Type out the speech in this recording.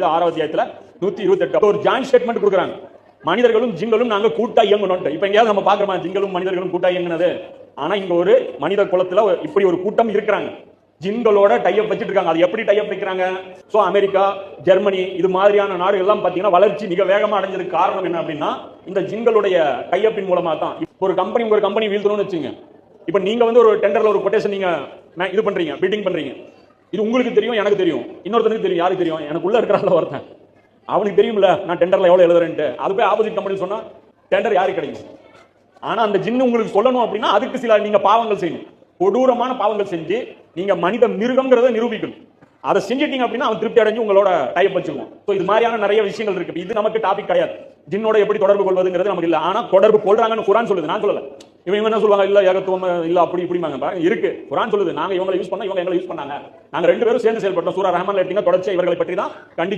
6வது அத்தியாயத்துல 128 ஒரு ஜாயிண்ட் ஸ்டேட்மெண்ட் கொடுக்குறாங்க. மனிதர்களும் ஜிங்களும் நாங்க கூட்டா இயங்கணும். இப்ப எங்கேயாவது நம்ம பாக்குறோமா ஜிங்களும் மனிதர்களும் கூட்டா இயங்குனது? ஆனா இங்க ஒரு மனித குலத்துல இப்படி ஒரு கூட்டம் இருக்கிறாங்க, ஜின்களோட டைப் வச்சிட்டு இருக்காங்க. அது எப்படி டைப் வைக்கிறாங்க? சோ அமெரிக்கா, ஜெர்மனி இது மாதிரியான நாடுகள் எல்லாம் பாத்தீங்கன்னா வளர்ச்சி மிக வேகமா அடைஞ்சதுக்கு காரணம் என்ன அப்படின்னா இந்த ஜின்களுடைய டைப்பின் மூலமா தான். ஒரு கம்பெனி வீழ்த்தணும்னு வச்சுங்க, இப்ப நீங்க வந்து ஒரு டெண்டர்ல ஒரு கொட்டேஷன் நீங்க இது பண்றீங்க, பில்டிங் பண்றீங்க. இது உங்களுக்கு தெரியும், எனக்கு தெரியும், இன்னொருத்தனுக்கு தெரியும். யாருக்கு தெரியும்? எனக்கு உள்ள இருக்கிறான்ல ஒருத்தன், அவனுக்கு தெரியும்ல நான் டெண்டர்ல எவ்வளவு எழுதுறேன்ட்டு. அது போய் ஆப்போசிட் கம்பெனி சொன்னா டெண்டர் யாருக்கு கிடைக்கும்? ஆனா அந்த ஜின்னு உங்களுக்கு சொல்லணும் அப்படின்னா அதுக்கு சில நீங்க பாவங்கள் செய்யணும், கொடூரமான பாவங்கள் செஞ்சு நீங்க மனித மிருகம்ங்கிறத நிரூபிக்கணும். அதை செஞ்சிட்டீங்க அப்படின்னா அவன் திருப்தி அடைஞ்சு உங்களோட டைப் வச்சுக்குவோம். இது மாதிரியான நிறைய விஷயங்கள் இருக்கு. இது நமக்கு டாபிக் கிடையாது, ஜின்னோட எப்படி தொடர்பு கொள்வதுங்கிறது நமக்கு இல்ல. ஆனா தொடர்பு கொள்றாங்கன்னு குர்ஆன் சொல்லுது, நான் சொல்லல. இவங்க என்ன சொல்லுவாங்க, இல்ல ஏகத்துவம் இல்ல அப்படி இப்படிமாங்க. இருக்கு, குர்ஆன் சொல்லுது நாங்க இவங்களை யூஸ் பண்ணா இவங்க எங்களை யூஸ் பண்ணாங்க, நாங்க 2 பேரும் சேர்ந்து செயல்பட்டோம். சூரா ரஹ்மான்ல எடுத்தீங்க தொடர்ச்சி இவர்களை பற்றி தான் கண்டி